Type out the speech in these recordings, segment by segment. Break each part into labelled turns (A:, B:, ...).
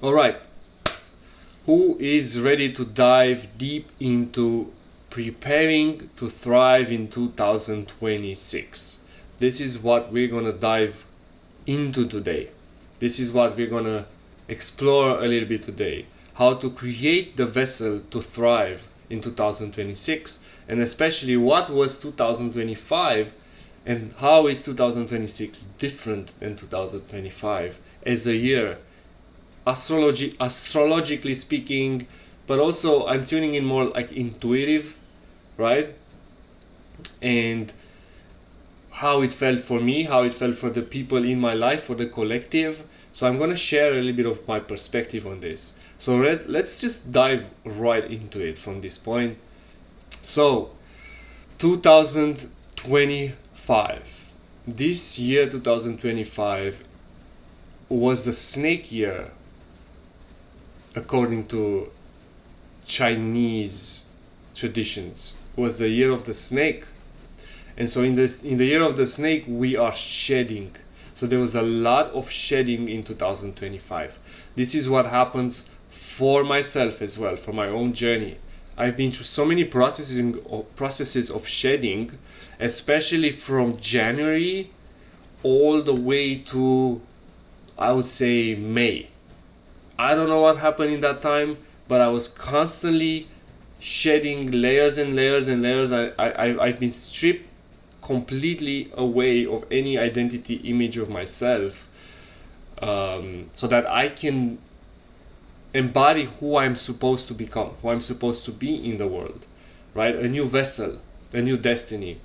A: All right. Who is ready to dive deep into preparing to thrive in 2026? This is what we're going to dive into today. This is what we're going to explore a little bit today. How to create the vessel to thrive in 2026, and especially what was 2025 and how is 2026 different than 2025 as a year, astrologically speaking, but also I'm tuning in more like intuitive, right? And how it felt for me, how it felt for the people in my life, for the collective. So I'm going to share a little bit of my perspective on this. So let's just dive right into it from this point. So 2025, this year 2025 was the snake year according to Chinese traditions. Was the year of the snake. And so in the year of the snake we are shedding. So there was a lot of shedding in 2025. This is what happens for myself as well, for my own journey. I've been through so many processes of shedding, especially from January all the way to, I would say, May. I don't know what happened in that time, but I was constantly shedding layers and layers and layers. I've been stripped completely away of any identity image of myself, so that I can embody who I'm supposed to become, who I'm supposed to be in the world, right? A new vessel, a new destiny.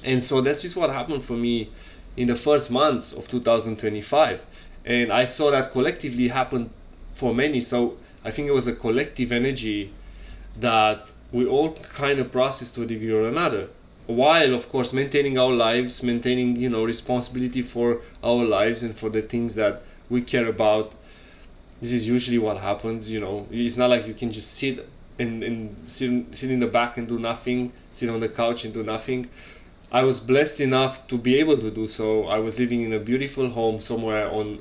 A: And so this is what happened for me in the first months of 2025. And I saw that collectively happen for many. So I think it was a collective energy that we all kind of processed to a degree or another, while of course maintaining our lives, maintaining, responsibility for our lives and for the things that we care about. This is usually what happens. It's not like you can just sit sit in the back and do nothing, sit on the couch and do nothing. I was blessed enough to be able to do so. I was living in a beautiful home somewhere on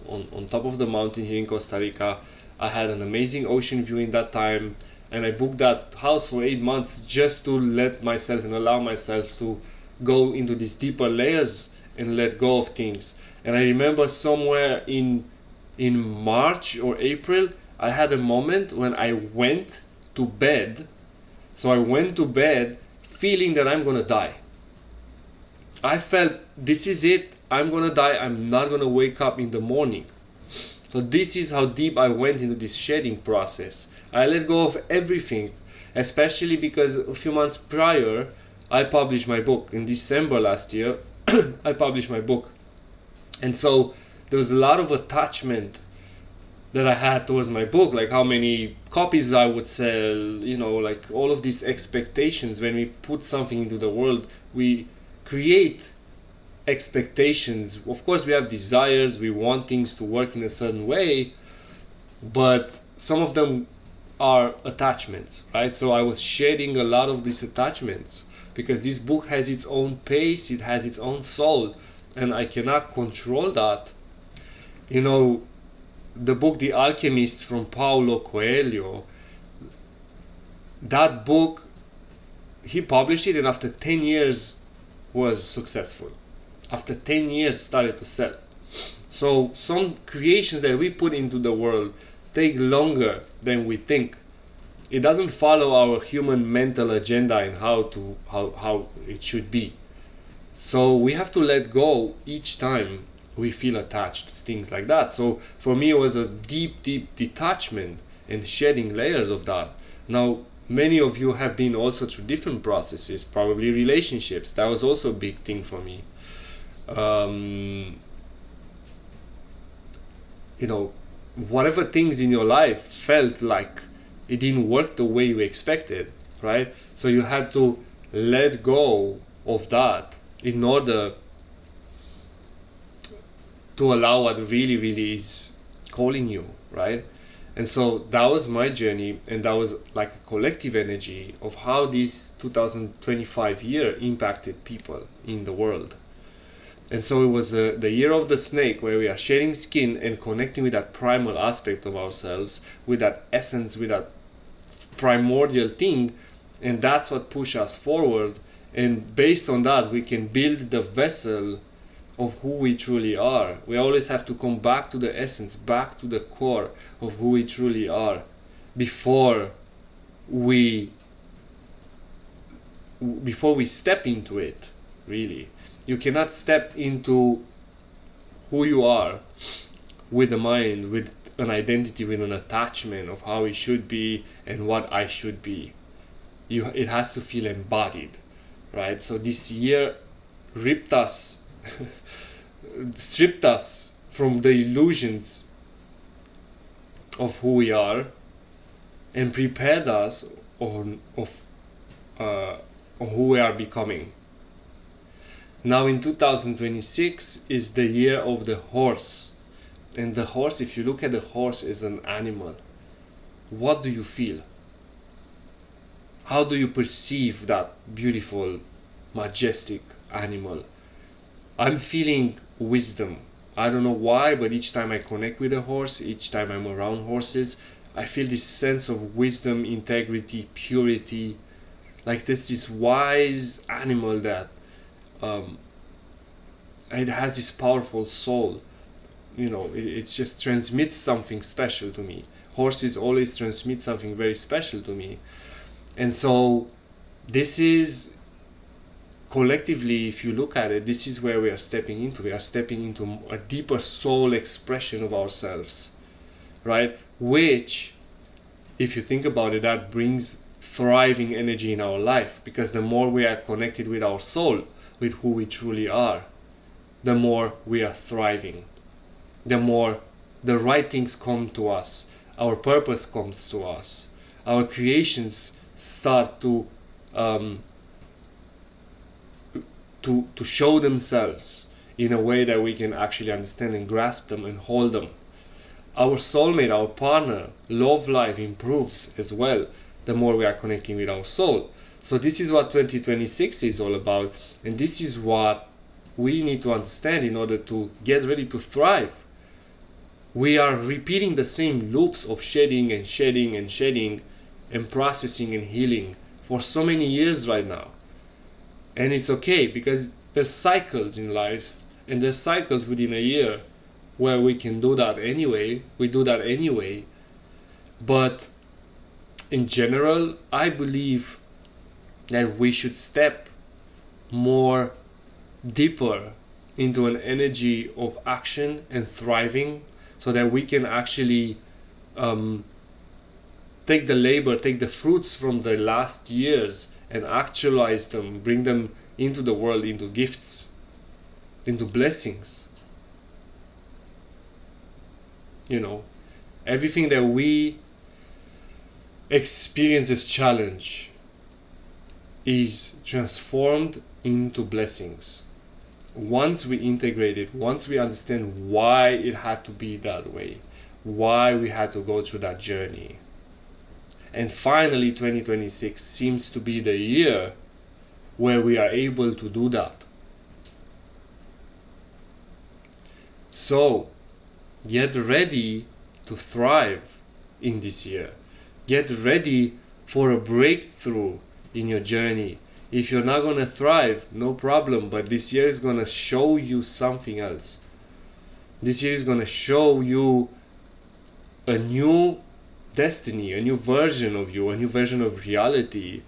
A: top of the mountain here in Costa Rica. I had an amazing ocean view in that time, and I booked that house for 8 months just to let myself and allow myself to go into these deeper layers and let go of things. And I remember somewhere in March or April, I had a moment when I went to bed. So I went to bed feeling that I'm gonna die. I felt, this is it, I'm gonna die, I'm not gonna wake up in the morning. So this is how deep I went into this shedding process. I let go of everything, especially because a few months prior, I published my book. In December last year, I published my book. And so there was a lot of attachment that I had towards my book, like how many copies I would sell, like all of these expectations. When we put something into the world, we create expectations. Of course, we have desires, we want things to work in a certain way, but some of them are attachments, right? So I was shedding a lot of these attachments because this book has its own pace, it has its own soul, and I cannot control that. The book The Alchemist from Paulo Coelho, that book, he published it, and after 10 years was successful. After 10 years started to sell. So some creations that we put into the world take longer than we think. It doesn't follow our human mental agenda and how it should be. So we have to let go each time we feel attached to things like that. So for me, it was a deep detachment and shedding layers of that. Now, many of you have been also through different processes, probably relationships. That was also a big thing for me. Whatever things in your life felt like it didn't work the way you expected, right? So you had to let go of that in order to allow what really is calling you, right? And so that was my journey, and that was like a collective energy of how this 2025 year impacted people in the world. And so it was the year of the snake, where we are shedding skin and connecting with that primal aspect of ourselves, with that essence, with that primordial thing, and that's what pushes us forward. And based on that, we can build the vessel of who we truly are. We always have to come back to the essence, back to the core of who we truly are before we step into it. Really, you cannot step into who you are with a mind, with an identity, with an attachment of how it should be and what I should be. It has to feel embodied, right? So this year ripped us stripped us from the illusions of who we are and prepared us on who we are becoming. Now in 2026 is the year of the horse. And the horse, if you look at the horse as an animal, what do you feel? How do you perceive that beautiful, majestic animal? I'm feeling wisdom. I don't know why, but each time I connect with a horse, each time I'm around horses, I feel this sense of wisdom, integrity, purity. Like this wise animal that it has this powerful soul. You know, it just transmits something special to me. Horses always transmit something very special to me. And so this is, collectively, if you look at it, this is where we are stepping into. We are stepping into a deeper soul expression of ourselves, right? Which, if you think about it, that brings thriving energy in our life, because the more we are connected with our soul, with who we truly are, the more we are thriving, the more the right things come to us, our purpose comes to us, our creations start to show themselves in a way that we can actually understand and grasp them and hold them. Our soulmate, our partner, love life improves as well the more we are connecting with our soul. So this is what 2026 is all about, and this is what we need to understand in order to get ready to thrive. We are repeating the same loops of shedding and shedding and shedding and processing and healing for so many years right now. And it's okay, because there's cycles in life, and there's cycles within a year where we can do that anyway. We do that anyway. But in general, I believe that we should step more deeper into an energy of action and thriving, so that we can actually take the labor, take the fruits from the last years and actualize them, bring them into the world, into gifts, into blessings. You know, everything that we experience as challenge is transformed into blessings. Once we integrate it, once we understand why it had to be that way, why we had to go through that journey. And finally, 2026 seems to be the year where we are able to do that. So, get ready to thrive in this year. Get ready for a breakthrough in your journey. If you're not going to thrive, no problem, but this year is going to show you something else. This year is going to show you a new destiny, a new version of you, a new version of reality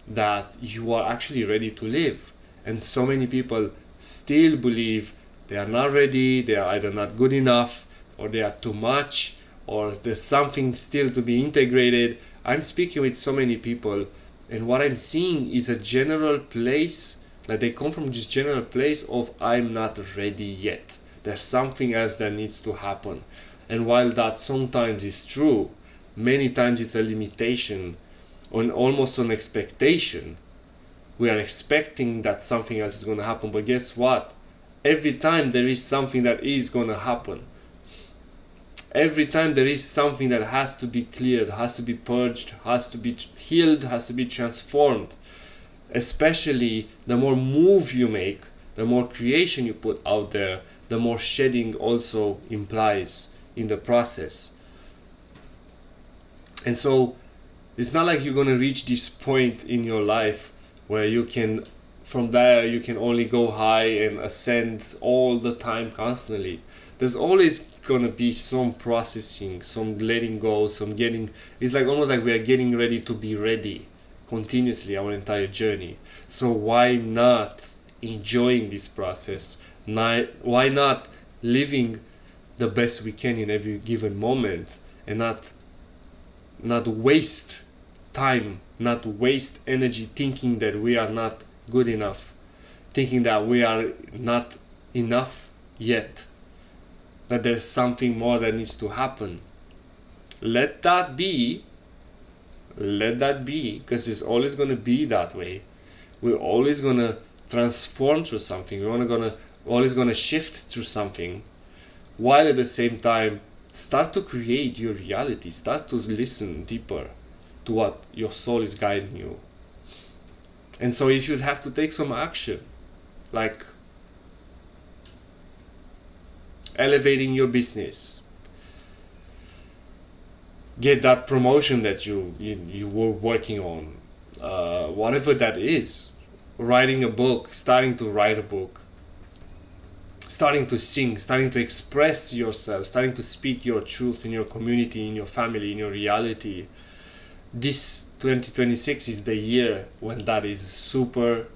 A: that you are actually ready to live. And so many people still believe they are not ready, they are either not good enough, or they are too much, or there's something still to be integrated. I'm speaking with so many people, and what I'm seeing is a general place, like they come from this general place of I'm not ready yet. There's something else that needs to happen. And while that sometimes is true, many times it's a limitation, on almost an expectation. We are expecting that something else is going to happen, but guess what? Every time there is something that is going to happen. Every time there is something that has to be cleared, has to be purged, has to be healed, has to be transformed. Especially the more move you make, the more creation you put out there, the more shedding also implies in the process. And so it's not like you're going to reach this point in your life where you can, from there, you can only go high and ascend all the time constantly. There's always going to be some processing, some letting go, some getting, it's like almost like we are getting ready to be ready continuously our entire journey. So why not enjoying this process? Why not living the best we can in every given moment, and not waste time, not waste energy thinking that we are not good enough, thinking that we are not enough yet, that there's something more that needs to happen. Let that be, because it's always going to be that way. We're always going to transform through something. We're always going to shift through something, while at the same time start to create your reality. Start to listen deeper to what your soul is guiding you. And so if you have to take some action, like elevating your business, get that promotion that you were working on, whatever that is, writing a book, starting to write a book, starting to sing, starting to express yourself, starting to speak your truth in your community, in your family, in your reality. This 2026 is the year when that is super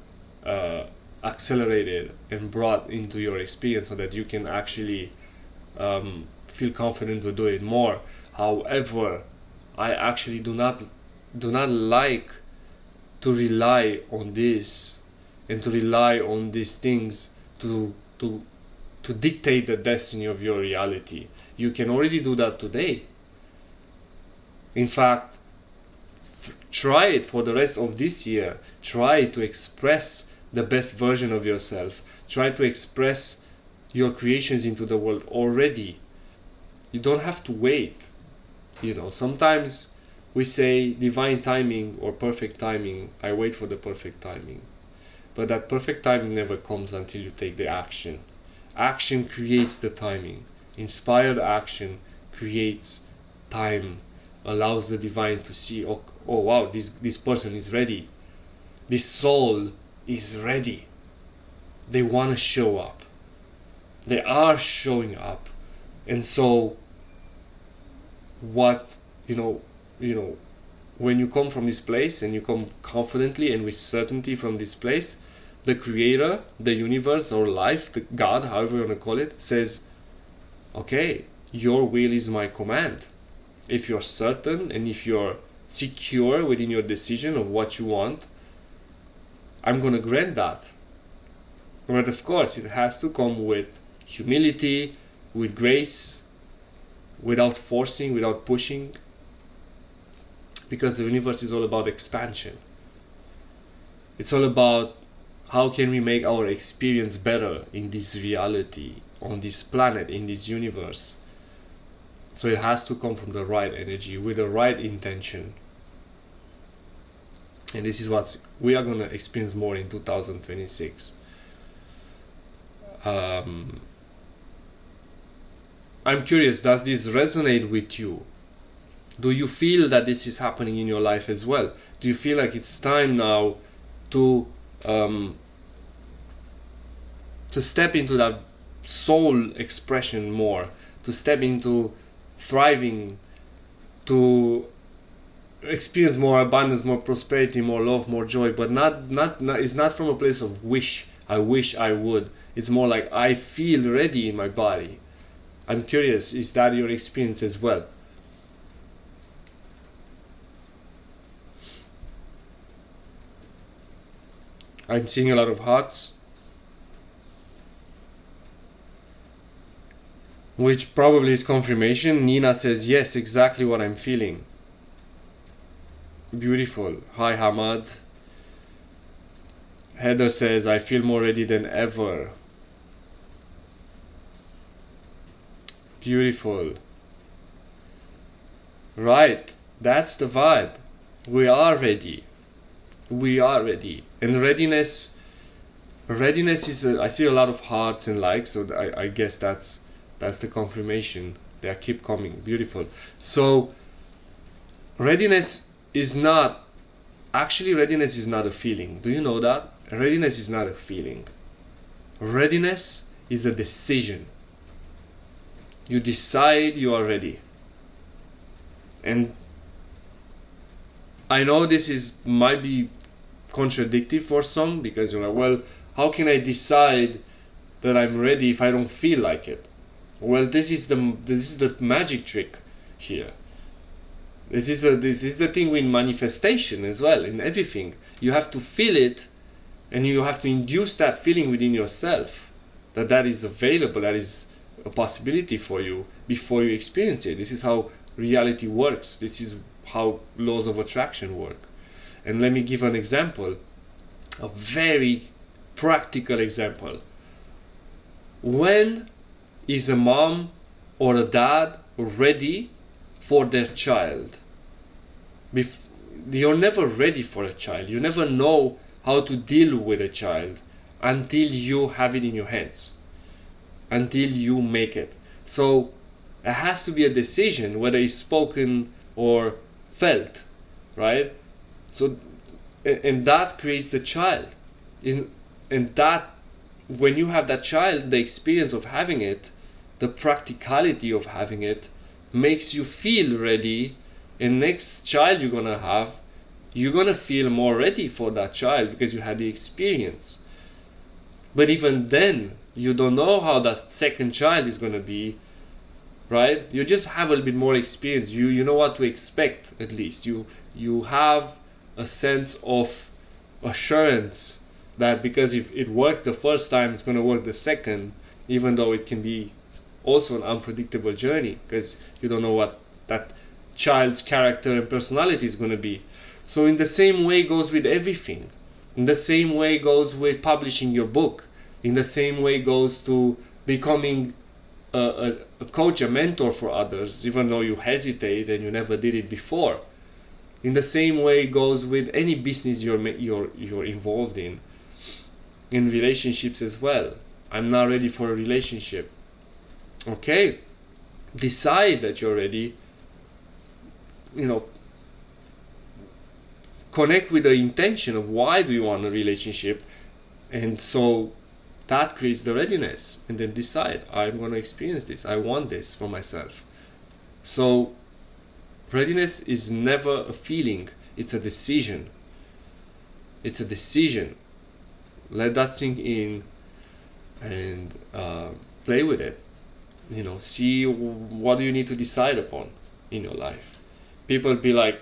A: accelerated and brought into your experience, so that you can actually feel confident to do it more. However, I actually do not like to rely on this and to rely on these things to dictate the destiny of your reality. You can already do that today. In fact, try it for the rest of this year. Try to express the best version of yourself. Try to express your creations into the world already. You don't have to wait. Sometimes we say divine timing or perfect timing. I wait for the perfect timing. But that perfect timing never comes until you take the action. Action creates the timing. Inspired action creates time, allows the divine to see, oh wow, this person is ready. This soul is ready. They want to show up. They are showing up. And so when you come from this place and you come confidently and with certainty from this place, the creator, the universe or life, the God, however you want to call it, says, okay, your will is my command. If you're certain and if you're secure within your decision of what you want, I'm going to grant that. But of course, it has to come with humility, with grace, without forcing, without pushing, because the universe is all about expansion. It's all about how can we make our experience better in this reality, on this planet, in this universe. So it has to come from the right energy, with the right intention. And this is what we are going to experience more in 2026. I'm curious, does this resonate with you? Do you feel that this is happening in your life as well? Do you feel like it's time now to step into that soul expression more, to step into thriving, to experience more abundance, more prosperity, more love, more joy, but it's not from a place of wish I would. It's more like I feel ready in my body. I'm curious, is that your experience as well? I'm seeing a lot of hearts, which probably is confirmation. Nina says, yes, exactly what I'm feeling. Beautiful. Hi, Hamad. Heather says, I feel more ready than ever. Beautiful. Right, that's the vibe. We are ready. We are ready. And readiness Readiness is I see a lot of hearts and likes, so I guess that's the confirmation. They keep coming. Beautiful. So readiness is not readiness is not a feeling. Do you know that? Readiness is not a feeling. Readiness is a decision. You decide you are ready. And I know this might be contradictory for some, because you're like, well, how can I decide that I'm ready if I don't feel like it? Well, this is the magic trick here. This is the thing with manifestation as well. In everything, you have to feel it, and you have to induce that feeling within yourself that is available, that is a possibility for you before you experience it. This is how reality works. This is how laws of attraction work. And let me give an example, a very practical example. When is a mom or a dad ready for their child? You're never ready for a child. You never know how to deal with a child until you have it in your hands, until you make it. So it has to be a decision, whether it's spoken or felt, right? So, and that creates the child. And that, when you have that child, the experience of having it, the practicality of having it, makes you feel ready. And next child you're gonna have, you're gonna feel more ready for that child because you had the experience. But even then, you don't know how that second child is gonna be, right? You just have a little bit more experience. You know what to expect, at least. You have a sense of assurance that because if it worked the first time, it's going to work the second, even though it can be also an unpredictable journey, because you don't know what that child's character and personality is going to be. So in the same way goes with everything. In the same way goes with publishing your book. In the same way goes to becoming a coach, a mentor for others, even though you hesitate and you never did it before. In the same way goes with any business you're involved in relationships as well. I'm not ready for a relationship. Okay, decide that you're ready. Connect with the intention of why do you want a relationship, and so that creates the readiness. And then decide, I'm going to experience this, I want this for myself. So readiness is never a feeling, it's a decision. It's a decision. Let that sink in and play with it. See what do you need to decide upon in your life. People be like,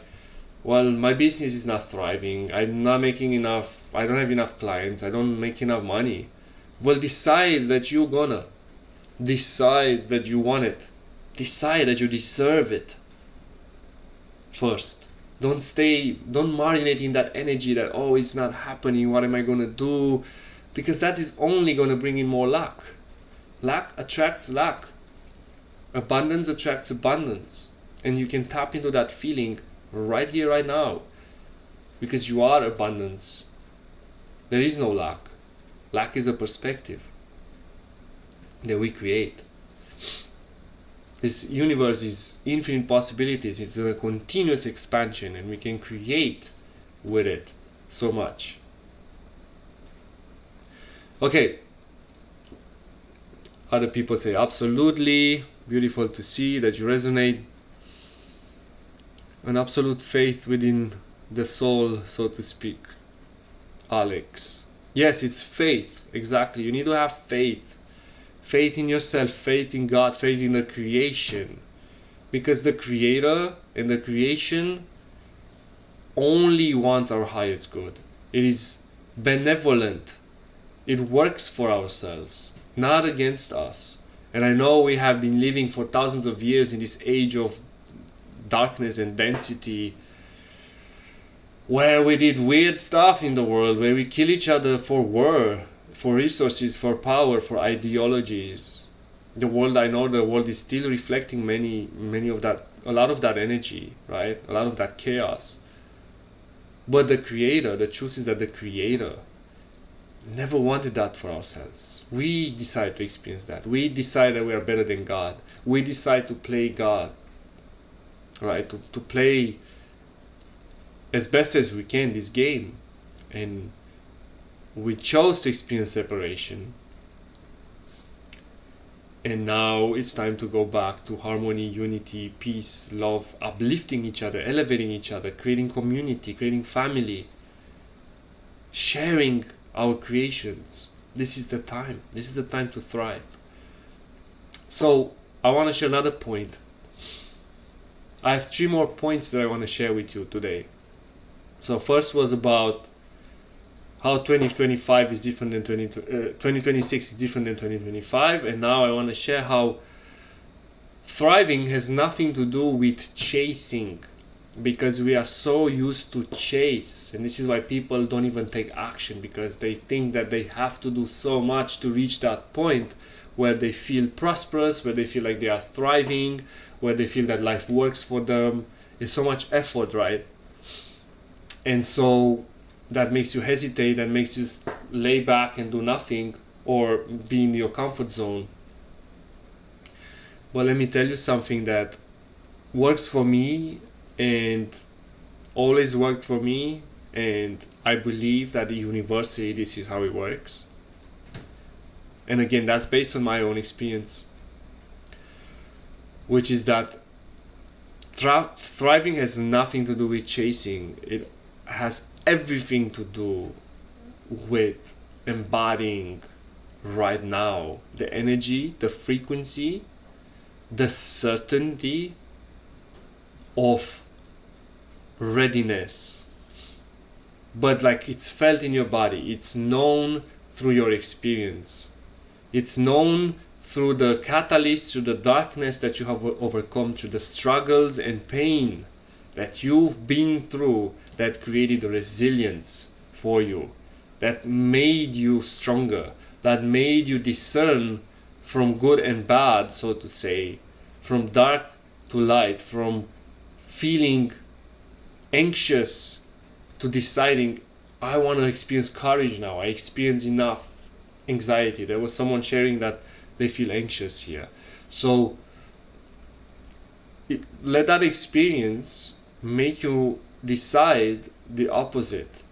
A: well, my business is not thriving, I'm not making enough, I don't have enough clients, I don't make enough money. Well, decide that you're gonna. Decide that you want it. Decide that you deserve it first. Don't marinate in that energy that, oh, it's not happening, what am I gonna do? Because that is only gonna bring in more luck. Luck attracts luck. Abundance attracts abundance. And you can tap into that feeling right here, right now. Because you are abundance. There is no luck. Luck is a perspective that we create. This universe is infinite possibilities. It's a continuous expansion, and we can create with it so much. Okay. Other people say, absolutely. Beautiful to see that you resonate. An absolute faith within the soul, so to speak. Alex. Yes, it's faith. Exactly. You need to have faith. Faith in yourself, faith in God, faith in the creation. Because the Creator and the creation only wants our highest good. It is benevolent. It works for ourselves, not against us. And I know we have been living for thousands of years in this age of darkness and density, where we did weird stuff in the world, where we kill each other for war, for resources, for power, for ideologies. The world is still reflecting a lot of that energy, right? A lot of that chaos. But the Creator, the truth is that the Creator never wanted that for ourselves. We decide to experience that. We decide that we are better than God. We decide to play God, right? To play as best as we can this game. And we chose to experience separation. And now it's time to go back to harmony, unity, peace, love, uplifting each other, elevating each other, creating community, creating family, sharing our creations. This is the time. This is the time to thrive. So I want to share another point. I have 3 more points that I want to share with you today. So first was about how 2025 is different than 2026 is different than 2025, and now I want to share how thriving has nothing to do with chasing, because we are so used to chase, and this is why people don't even take action, because they think that they have to do so much to reach that point where they feel prosperous, where they feel like they are thriving, where they feel that life works for them. It's so much effort, right? And so that makes you hesitate, that makes you lay back and do nothing, or be in your comfort zone. But let me tell you something that works for me and always worked for me, and I believe that universally this is how it works. And again, that's based on my own experience, which is that thriving has nothing to do with chasing. It has everything to do with embodying right now the energy, the frequency, the certainty of readiness. But like, it's felt in your body, it's known through your experience, it's known through the catalyst, through the darkness that you have overcome, through the struggles and pain that you've been through, that created a resilience for you, that made you stronger, that made you discern from good and bad, so to say, from dark to light, from feeling anxious to deciding, I want to experience courage now, I experience enough anxiety. There was someone sharing that they feel anxious here. So let that experience make you decide the opposite.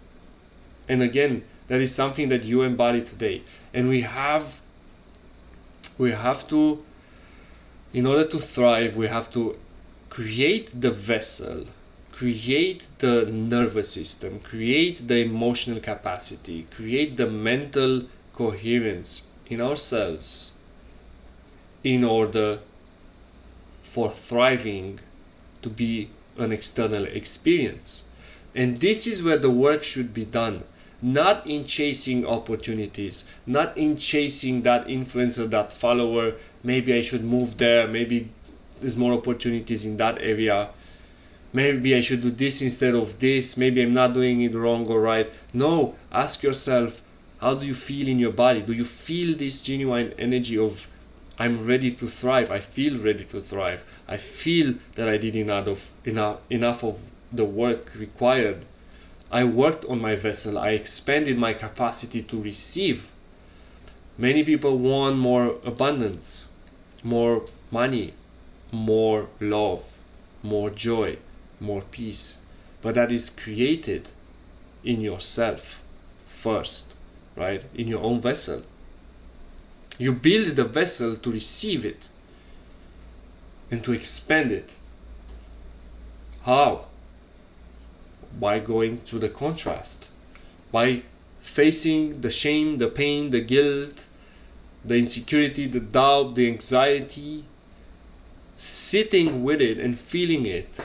A: And again, that is something that you embody today. And we have to, in order to thrive, we have to create the vessel, create the nervous system, create the emotional capacity, create the mental coherence in ourselves in order for thriving to be an external experience. And this is where the work should be done, not in chasing opportunities, not in chasing that influencer, that follower. Maybe I should move there, maybe there's more opportunities in that area, maybe I should do this instead of this, maybe I'm not doing it wrong or right. No, ask yourself, how do you feel in your body? Do you feel this genuine energy of, I'm ready to thrive, I feel ready to thrive, I feel that I did enough of the work required, I worked on my vessel, I expanded my capacity to receive. Many people want more abundance, more money, more love, more joy, more peace, but that is created in yourself first, right? In your own vessel. You build the vessel to receive it and to expand it. How? By going through the contrast, by facing the shame, the pain, the guilt, the insecurity, the doubt, the anxiety, sitting with it and feeling it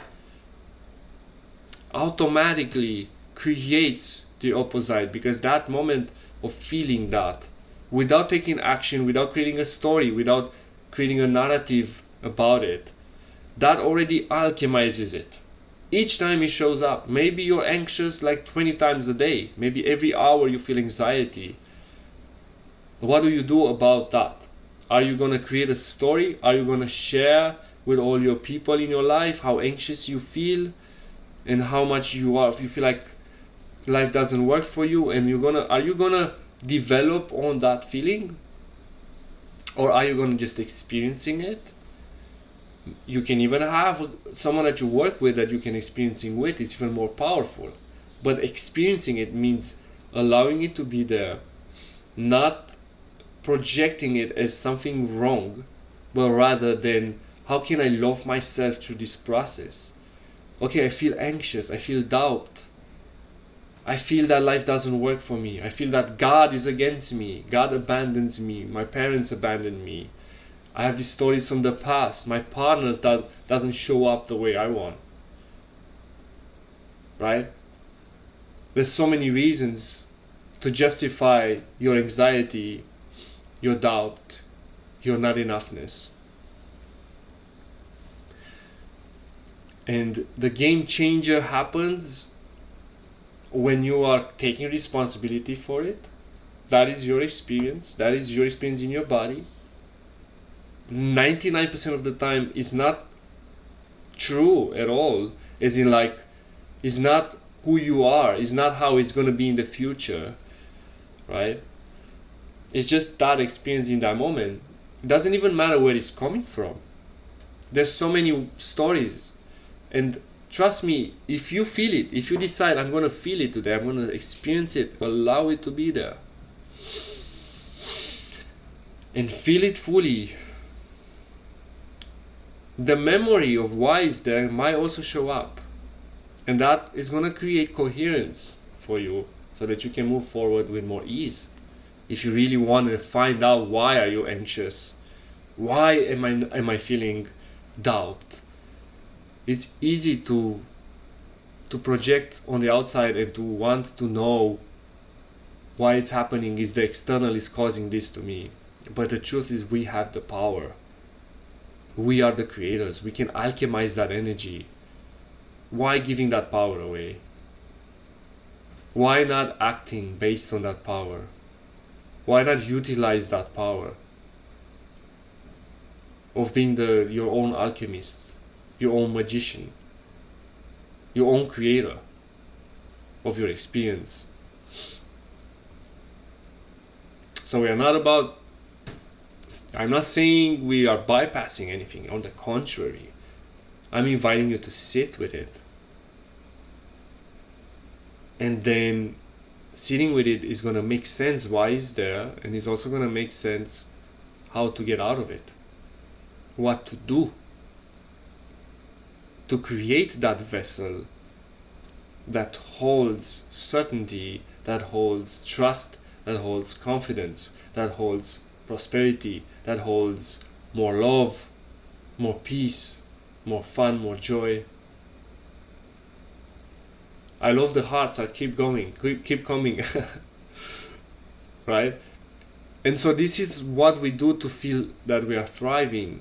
A: automatically creates the opposite, because that moment of feeling that, without taking action, without creating a story, without creating a narrative about it, that already alchemizes it. Each time it shows up, maybe you're anxious like 20 times a day, maybe every hour you feel anxiety. What do you do about that? Are you going to create a story? Are you going to share with all your people in your life how anxious you feel and how much you feel like life doesn't work for you? And are you gonna develop on that feeling, or are you going to just experiencing it? You can even have someone that you work with that you can experiencing with. It's even more powerful. But experiencing it means allowing it to be there, not projecting it as something wrong, but rather than how can I love myself through this process? Okay, I feel anxious, I feel doubt, I feel that life doesn't work for me, I feel that God is against me, God abandons me, my parents abandoned me, I have these stories from the past, my partners that doesn't show up the way I want. Right? There's so many reasons to justify your anxiety, your doubt, your not enoughness. And the game changer happens when you are taking responsibility for it. That is your experience. That is your experience in your body. 99% of the time it's not true at all. As in, like, it's not who you are. It's not how it's going to be in the future. Right? It's just that experience in that moment. It doesn't even matter where it's coming from. There's so many stories. And trust me, if you feel it, if you decide I'm going to feel it today, I'm going to experience it, allow it to be there. And feel it fully. The memory of why it's there might also show up. And that is going to create coherence for you so that you can move forward with more ease. If you really want to find out why are you anxious, why am I feeling doubt, it's easy to project on the outside and to want to know why it's happening. Is the external is causing this to me? But the truth is, we have the power. We are the creators. We can alchemize that energy. Why giving that power away? Why not acting based on that power? Why not utilize that power of being your own alchemist, your own magician, your own creator of your experience? So we are not about, I'm not saying we are bypassing anything. On the contrary, I'm inviting you to sit with it. And then sitting with it is going to make sense why it's there, and it's also going to make sense how to get out of it, what to do to create that vessel that holds certainty, that holds trust, that holds confidence, that holds prosperity, that holds more love, more peace, more fun, more joy. I love the hearts that keep going, keep coming. Right? And so this is what we do to feel that we are thriving.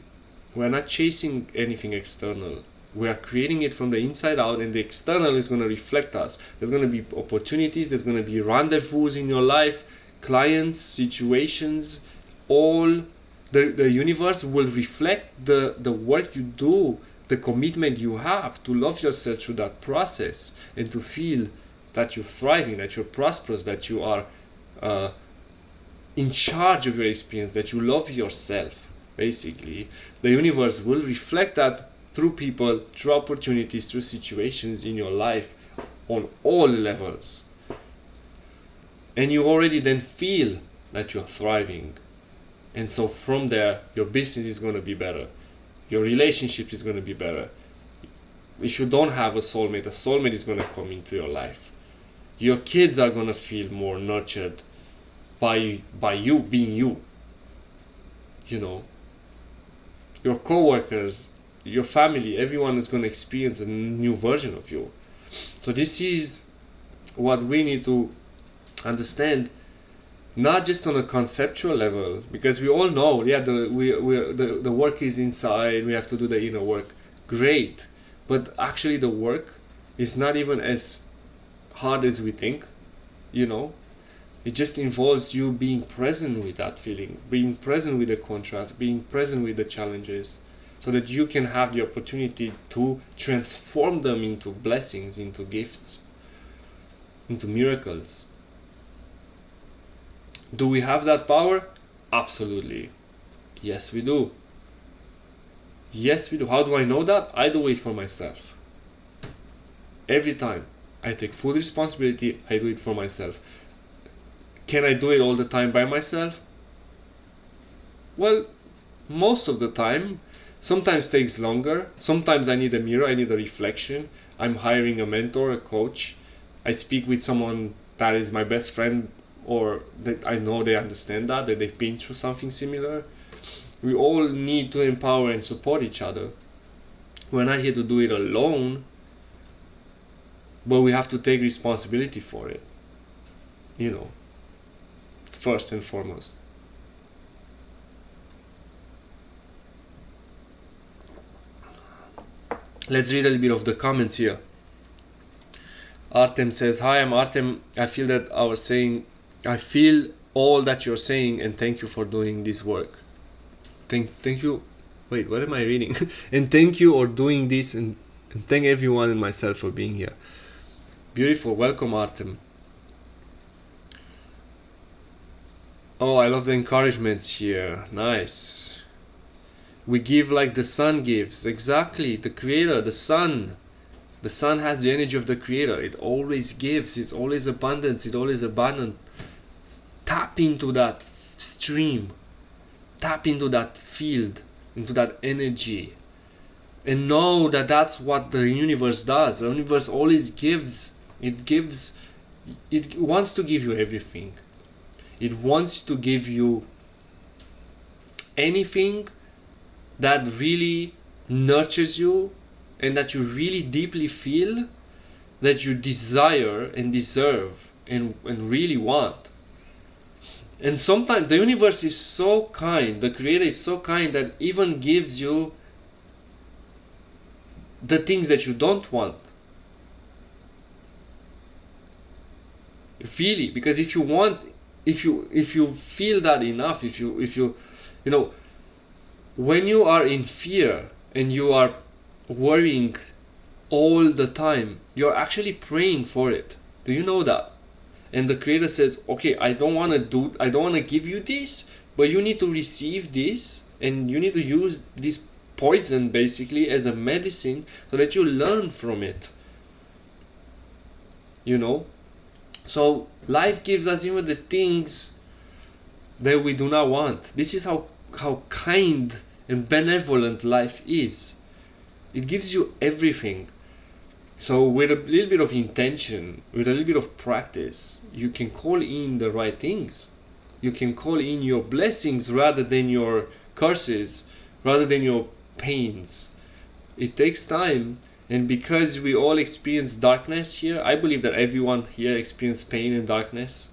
A: We're not chasing anything external. We are creating it from the inside out, and the external is going to reflect us. There's going to be opportunities, there's going to be rendezvous in your life, clients, situations, all the universe will reflect the work you do, the commitment you have to love yourself through that process, and to feel that you're thriving, that you're prosperous, that you are in charge of your experience, that you love yourself. Basically, the universe will reflect that through people, through opportunities, through situations in your life on all levels. And you already then feel that you're thriving. And so from there, your business is going to be better. Your relationship is going to be better. If you don't have a soulmate is going to come into your life. Your kids are going to feel more nurtured by you being you. You know, your co-workers, your family, everyone is going to experience a new version of you. So this is what we need to understand, not just on a conceptual level, because we all know, the work is inside, we have to do the inner work. Great. But actually the work is not even as hard as we think, you know. It just involves you being present with that feeling, being present with the contrast, being present with the challenges, so that you can have the opportunity to transform them into blessings, into gifts, into miracles. Do we have that power? Absolutely. Yes, we do. Yes, we do. How do I know that? I do it for myself. Every time. I take full responsibility, I do it for myself. Can I do it all the time by myself? Well, most of the time. Sometimes takes longer. Sometimes I need a mirror, I need a reflection. I'm hiring a mentor, a coach. I speak with someone that is my best friend, or that I know they understand that they've been through something similar. We all need to empower and support each other. We're not here to do it alone, but we have to take responsibility for it. First and foremost. Let's read a little bit of the comments here. Artem says, "Hi, I'm Artem. I feel all that you're saying, and thank you for doing this work." Thank you. Wait, what am I reading? And thank you for doing this, and thank everyone and myself for being here. Beautiful. Welcome, Artem. Oh, I love the encouragements here. Nice. We give like the sun gives. Exactly. The creator, the sun. The sun has the energy of the creator. It always gives. It's always abundance. It's always abundant. Tap into that stream. Tap into that field. Into that energy. And know that that's what the universe does. The universe always gives. It gives. It wants to give you everything. It wants to give you anything that really nurtures you and that you really deeply feel that you desire and deserve and really want. And sometimes the universe is so kind, the creator is so kind that even gives you the things that you don't want. Really, because if you feel that enough, if you when you are in fear and you are worrying all the time, you're actually praying for it. Do you know that? And the creator says, okay, I don't want to give you this, but you need to receive this, and you need to use this poison basically as a medicine so that you learn from it. So life gives us even the things that we do not want. This is how kind and benevolent life is. It gives you everything. So with a little bit of intention, with a little bit of practice, you can call in the right things. You can call in your blessings rather than your curses, rather than your pains. It takes time, and because we all experience darkness here, I believe that everyone here experienced pain and darkness.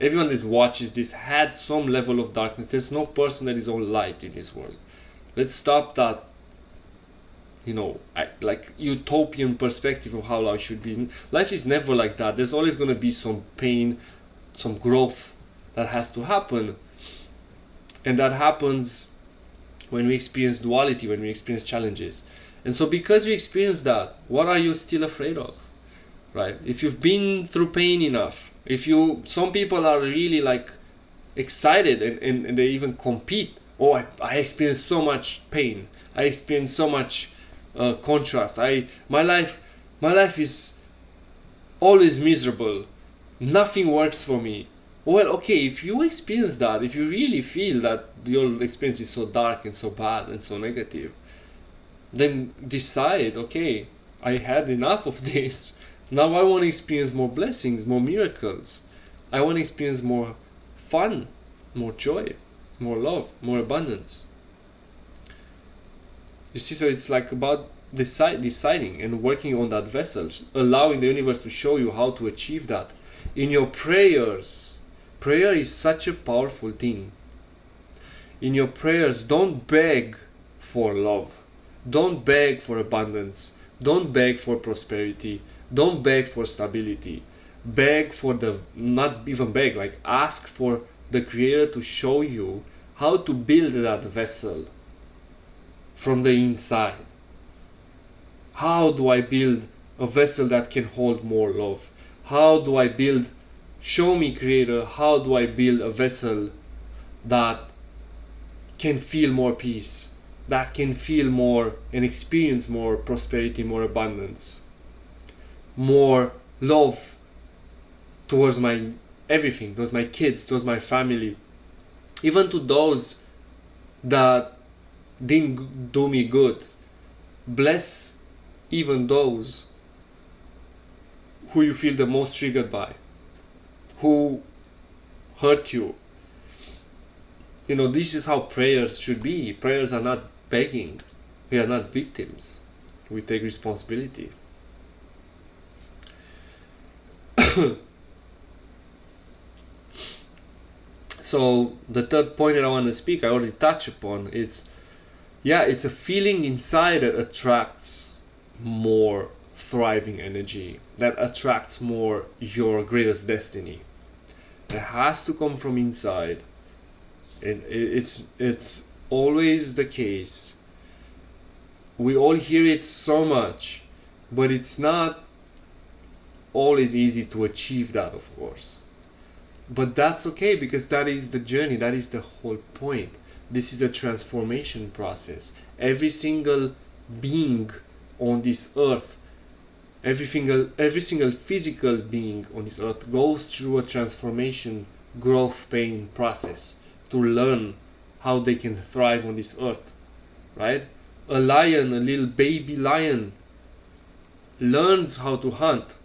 A: Everyone that watches this had some level of darkness. There's no person that is all light in this world. Let's stop that, like utopian perspective of how life should be. Life is never like that. There's always going to be some pain, some growth that has to happen. And that happens when we experience duality, when we experience challenges. And so because you experience that, what are you still afraid of? Right? If you've been through pain enough, some people are really like excited and they even compete. Oh, I experienced so much pain. I experienced so much contrast. My life is always miserable. Nothing works for me. Well, okay, if you experience that, if you really feel that your experience is so dark and so bad and so negative, then decide, okay, I had enough of this. Now I want to experience more blessings, more miracles. I want to experience more fun, more joy, more love, more abundance. You see, so it's like about deciding and working on that vessel, allowing the universe to show you how to achieve that. In your prayers, prayer is such a powerful thing. In your prayers, don't beg for love. Don't beg for abundance. Don't beg for prosperity. Don't beg for stability. Ask for the Creator to show you how to build that vessel from the inside. How do I build a vessel that can hold more love? How do I build show me, Creator, how do I build a vessel that can feel more peace, that can feel more and experience more prosperity, more abundance, more love towards my everything, towards my kids, towards my family, even to those that didn't do me good. Bless even those who you feel the most triggered by, who hurt you. You know, this is how prayers should be. Prayers are not begging. We are not victims. We take responsibility. So the third point that I want to speak, I already touched upon. It's a feeling inside that attracts more thriving energy, that attracts more your greatest destiny. It has to come from inside. And it's always the case. We all hear it so much, but it's not always easy to achieve that, of course. But that's okay, because that is the journey, that is the whole point. This is the transformation process. Every single being on this earth, every single physical being on this earth goes through a transformation, growth, pain process to learn how they can thrive on this earth, right? A lion, a little baby lion, learns how to hunt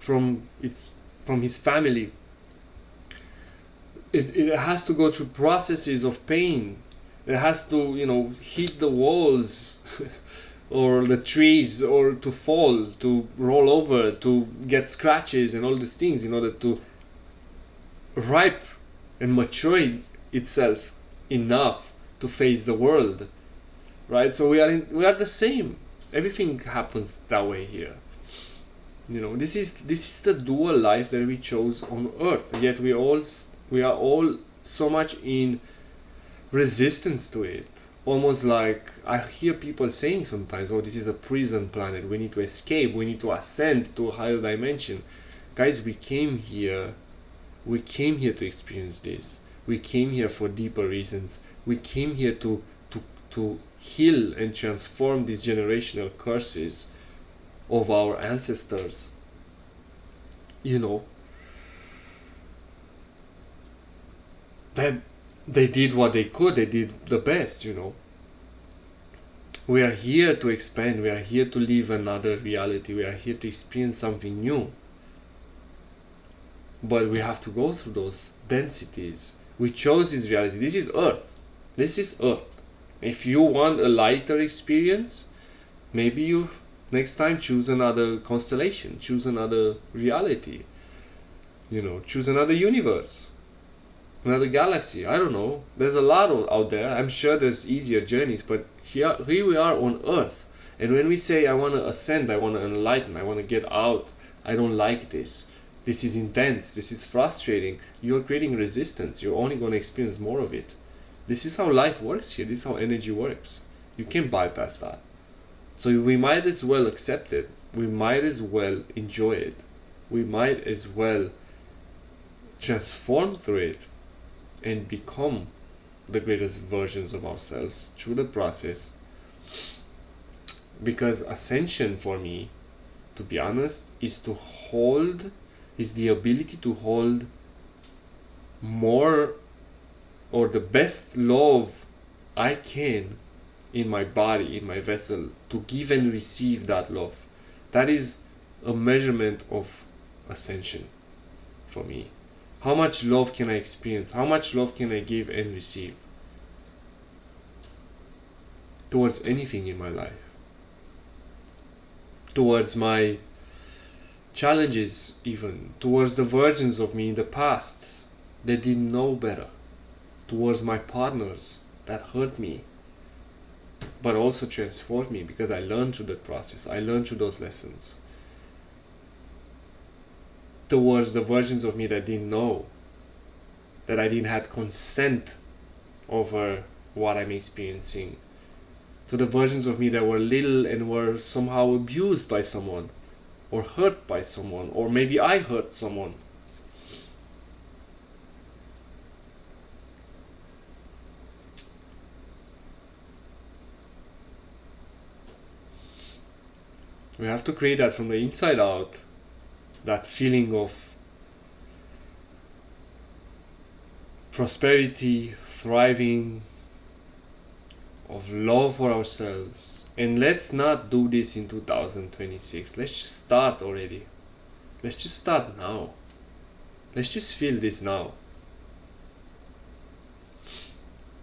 A: from his family. It has to go through processes of pain. It has to, hit the walls or the trees, or to fall, to roll over, to get scratches and all these things in order to ripe and mature itself enough to face the world, right? So we are the same. Everything happens that way here. This is the dual life that we chose on earth, yet we are all so much in resistance to it. Almost like I hear people saying sometimes, oh, this is a prison planet, we need to escape, we need to ascend to a higher dimension. Guys, we came here to experience this. We came here for deeper reasons. We came here to heal and transform these generational curses of our ancestors. That they did what they could, they did the best, We are here to expand, we are here to live another reality, we are here to experience something new. But we have to go through those densities. We chose this reality. This is Earth. This is Earth. If you want a lighter experience, maybe you next time choose another constellation, choose another reality, choose another universe, another galaxy. I don't know. There's a lot out there. I'm sure there's easier journeys, but here we are on Earth. And when we say, I want to ascend, I want to enlighten, I want to get out, I don't like this. This is intense, this is frustrating. You're creating resistance. You're only going to experience more of it. This is how life works here. This is how energy works. You can't bypass that. So we might as well accept it. We might as well enjoy it. We might as well transform through it and become the greatest versions of ourselves through the process. Because ascension for me, to be honest, is the ability to hold more, or the best love I can in my body, in my vessel, to give and receive that love. That is a measurement of ascension for me. How much love can I experience? How much love can I give and receive towards anything in my life? Towards my challenges, even towards the versions of me in the past that didn't know better, towards my partners that hurt me but also transformed me, because I learned through that process, I learned through those lessons, towards the versions of me that didn't know, that I didn't have consent over what I'm experiencing, to the versions of me that were little and were somehow abused by someone, or hurt by someone, or maybe I hurt someone. We have to create that from the inside out, that feeling of prosperity, thriving, of love for ourselves. And let's not do this in 2026. Let's just start already. Let's just start now. Let's just feel this now.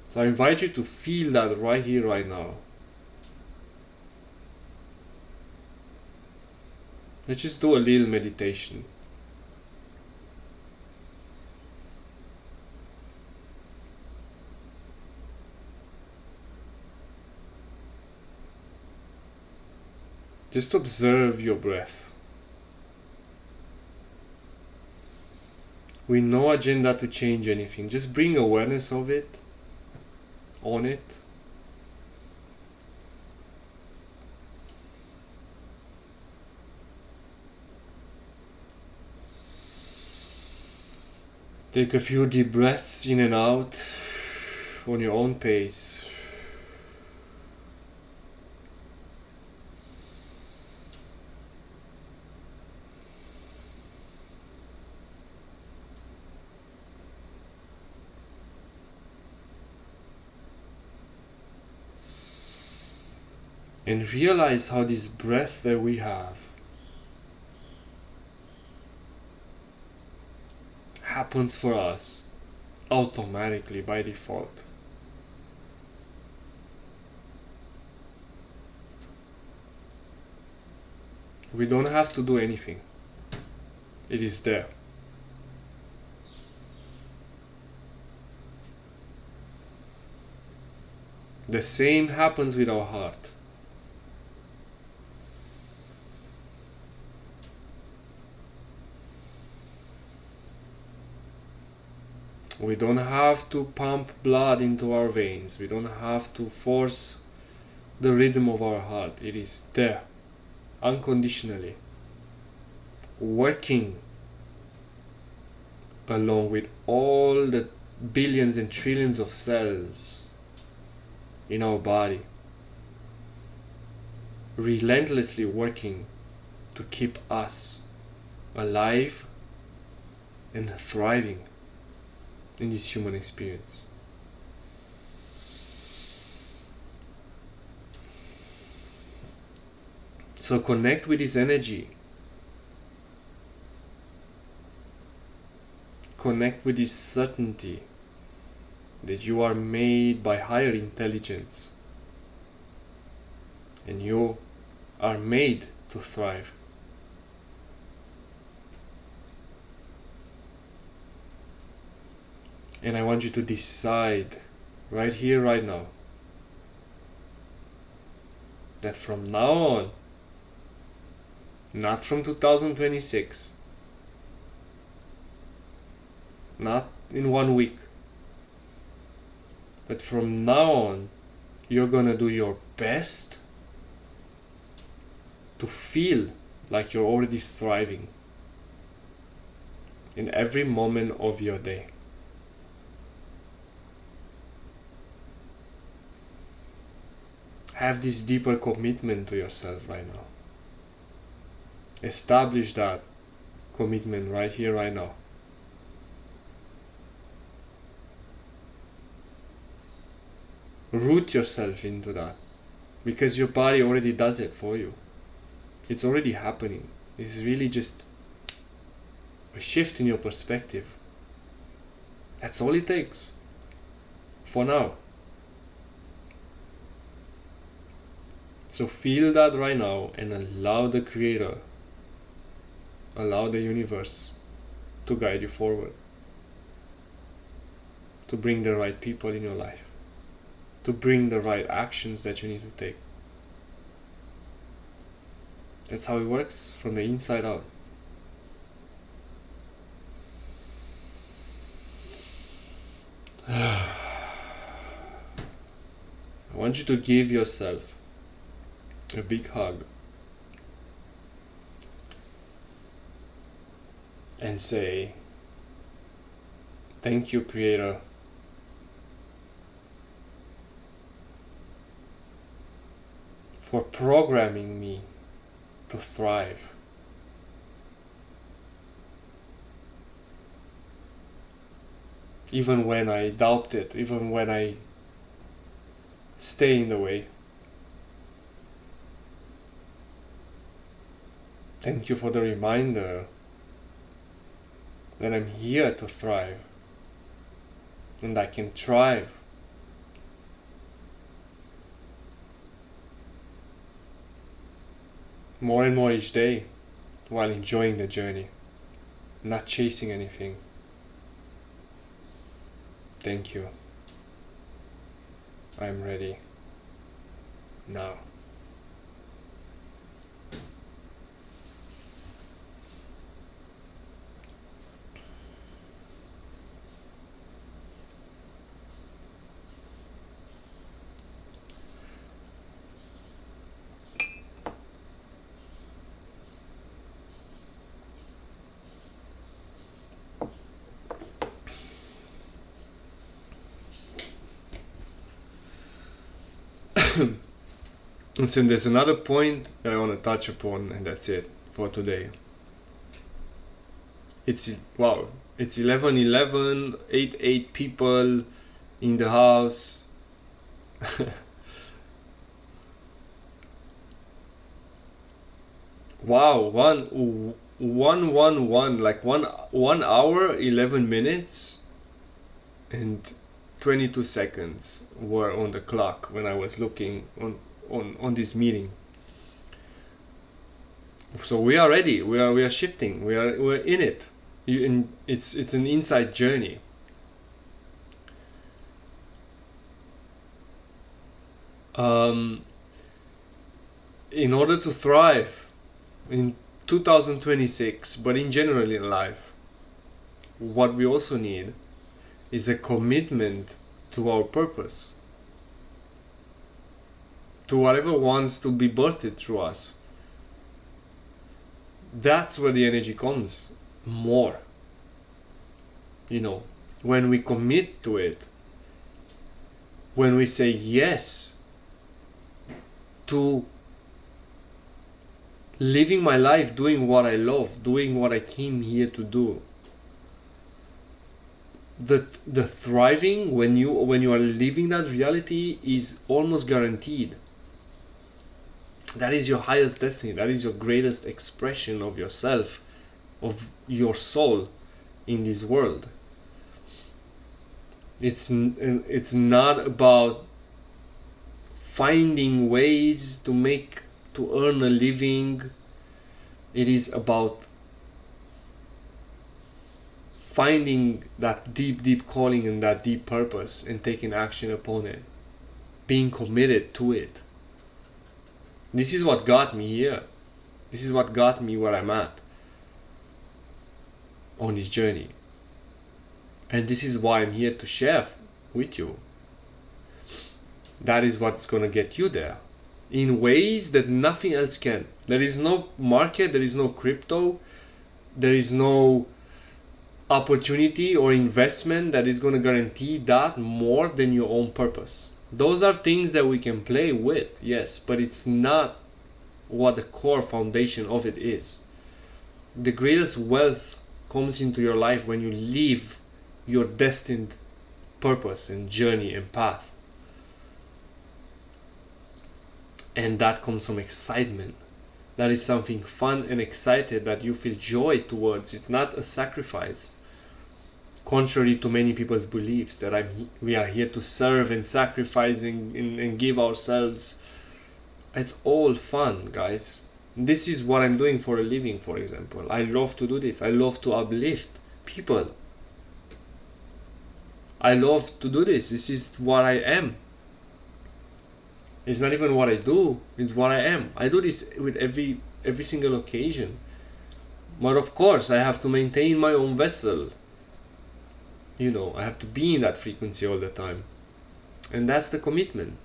A: So I invite you to feel that right here, right now. Let's just do a little meditation. Just observe your breath. With no agenda to change anything. Just bring awareness of it, on it. Take a few deep breaths in and out on your own pace. And realize how this breath that we have happens for us automatically by default. We don't have to do anything. It is there. The same happens with our heart. We don't have to pump blood into our veins. We don't have to force the rhythm of our heart. It is there, unconditionally, working along with all the billions and trillions of cells in our body, relentlessly working to keep us alive and thriving in this human experience. So connect with this energy. Connect with this certainty that you are made by higher intelligence and you are made to thrive. And I want you to decide right here, right now, that from now on, not from 2026, not in 1 week, but from now on, you're gonna do your best to feel like you're already thriving in every moment of your day. Have this deeper commitment to yourself right now. Establish that commitment right here, right now. Root yourself into that, because your body already does it for you. It's already happening. It's really just a shift in your perspective. That's all it takes for now. So feel that right now and allow the Creator, allow the universe to guide you forward, to bring the right people in your life, to bring the right actions that you need to take. That's how it works, from the inside out. I want you to give yourself a big hug and say, thank you, Creator, for programming me to thrive. Even when I doubt it, even when I stay in the way. Thank you for the reminder that I'm here to thrive and I can thrive. More and more each day while enjoying the journey, not chasing anything. Thank you. I'm ready now. And so there's another point that I want to touch upon, and that's it for today. It's 11:11, 8 people in the house. Wow, one, like 1 hour 11 minutes and 22 seconds were on the clock when I was looking on this meeting. So we are ready. We are shifting. We're in it. It's an inside journey. In order to thrive in 2026, but in general in life, what we also need is a commitment to our purpose, to whatever wants to be birthed through us. That's where the energy comes more. When we commit to it, when we say yes to living my life, doing what I love, doing what I came here to do. The thriving, when you are living that reality, is almost guaranteed. That is your highest destiny. That is your greatest expression of yourself, of your soul in this world. It's not about finding ways to earn a living. It is about finding that deep calling and that deep purpose and taking action upon it, being committed to it. This is what got me here. This is what got me where I'm at on this journey. And this is why I'm here to share with you. That is what's going to get you there in ways that nothing else can. There is no market, there is no crypto, there is no opportunity or investment that is going to guarantee that more than your own purpose. Those are things that we can play with, yes, but it's not what the core foundation of it is. The greatest wealth comes into your life when you live your destined purpose and journey and path. And that comes from excitement. That is something fun and excited that you feel joy towards. It's not a sacrifice. Contrary to many people's beliefs that we are here to serve and sacrifice and give ourselves. It's all fun, guys. This is what I'm doing for a living, for example. I love to do this. I love to uplift people. I love to do this. This is what I am. It's not even what I do, it's what I am. I do this with every single occasion. But of course, I have to maintain my own vessel. I have to be in that frequency all the time. And that's the commitment.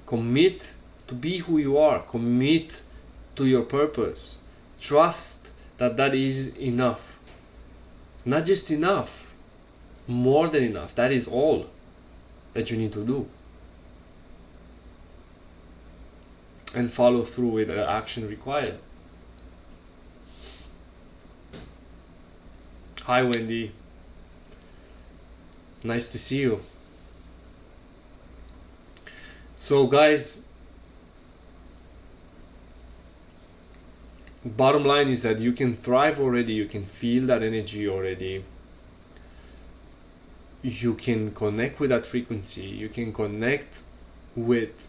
A: Commit to be who you are. Commit to your purpose. Trust that is enough. Not just enough. More than enough. That is all that you need to do. And follow through with the action required. Hi, Wendy. Nice to see you. So, guys, bottom line is that you can thrive already, you can feel that energy already. You can connect with that frequency, you can connect with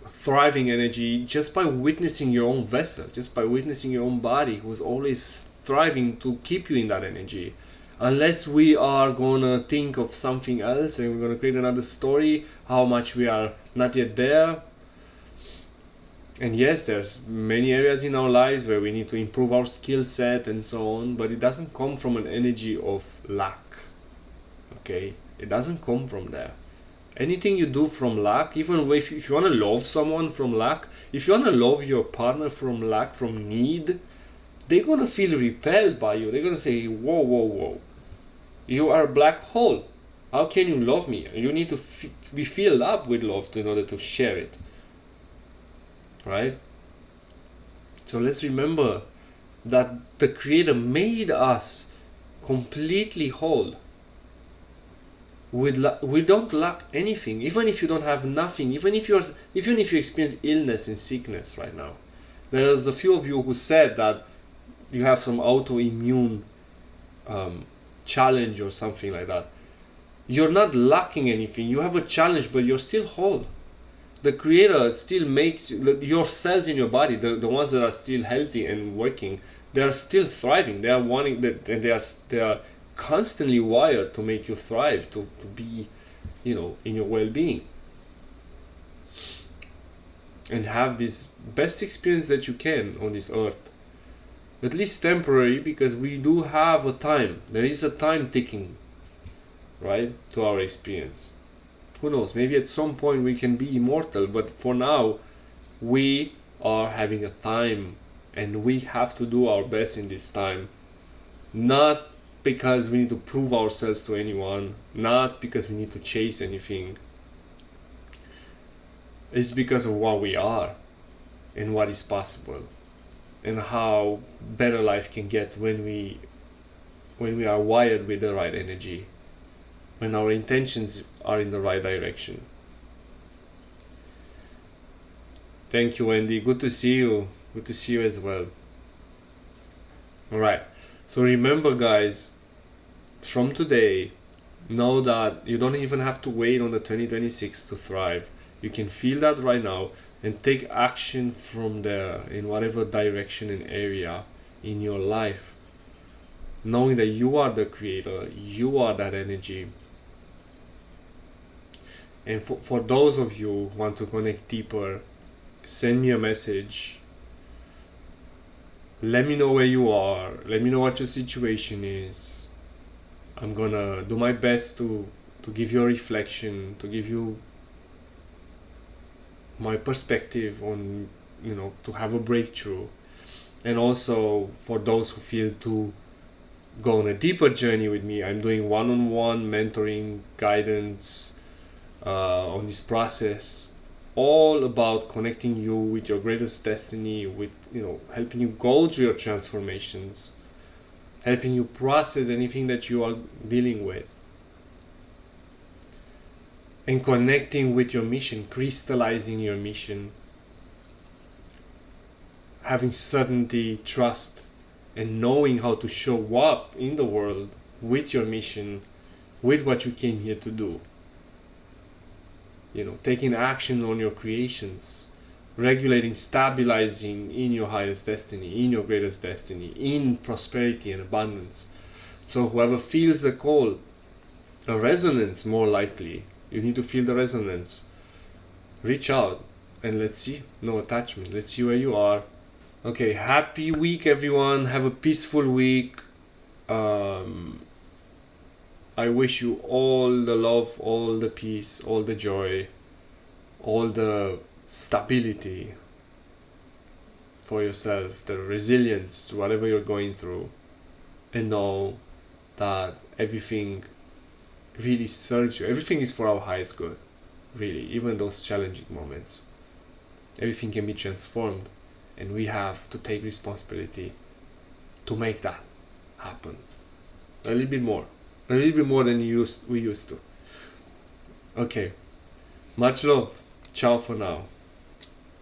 A: thriving energy just by witnessing your own vessel, just by witnessing your own body who's always thriving to keep you in that energy. Unless we are gonna think of something else and we're gonna create another story, how much we are not yet there. And yes, there's many areas in our lives where we need to improve our skill set and so on, but it doesn't come from an energy of lack. Okay, it doesn't come from there. Anything you do from lack, even if you want to love someone from lack, if you want to love your partner from lack, from need, they're gonna feel repelled by you. They're gonna say, whoa, whoa, whoa, you are a black hole. How can you love me? You need to be filled up with love in order to share it. Right? So let's remember that the Creator made us completely whole. We don't lack anything. Even if you don't have nothing, even if you experience illness and sickness right now. There's a few of you who said that you have some autoimmune challenge or something like that. You're not lacking anything. You have a challenge, but you're still whole. The Creator still makes your cells in your body, the ones that are still healthy and working, they are still thriving. They are wanting that, and they are constantly wired to make you thrive, to be, in your well-being, and have this best experience that you can on this earth, at least temporary, because we do have a time. There is a time ticking, right, to our experience. Who knows, maybe at some point we can be immortal, but for now we are having a time, and we have to do our best in this time, not because we need to prove ourselves to anyone, not because we need to chase anything. It's because of what we are and what is possible, and how better life can get when we are wired with the right energy, when our intentions are in the right direction. Thank you, Wendy. Good to see you. Good to see you as well. Alright, so remember, guys, from today, know that you don't even have to wait on the 2026 to thrive. You can feel that right now and take action from there in whatever direction and area in your life, knowing that you are the Creator, you are that energy. And for those of you who want to connect deeper, send me a message. Let me know where you are. Let me know what your situation is. I'm gonna do my best to give you a reflection, to give you my perspective on, to have a breakthrough. And also for those who feel to go on a deeper journey with me, I'm doing one-on-one mentoring, guidance on this process, all about connecting you with your greatest destiny, with helping you go through your transformations, helping you process anything that you are dealing with, and connecting with your mission, crystallizing your mission, having certainty, trust, and knowing how to show up in the world with your mission, with what you came here to do. Taking action on your creations, regulating, stabilizing in your highest destiny, in your greatest destiny, in prosperity and abundance. So whoever feels the call, a resonance more likely, you need to feel the resonance. Reach out and let's see. No attachment. Let's see where you are. Okay, happy week, everyone. Have a peaceful week. I wish you all the love, all the peace, all the joy, all the stability for yourself, the resilience to whatever you're going through, and know that everything really serves you. Everything is for our highest good, really, even those challenging moments. Everything can be transformed, and we have to take responsibility to make that happen. A little bit more. A little bit more than we used to. Okay. Much love. Ciao for now.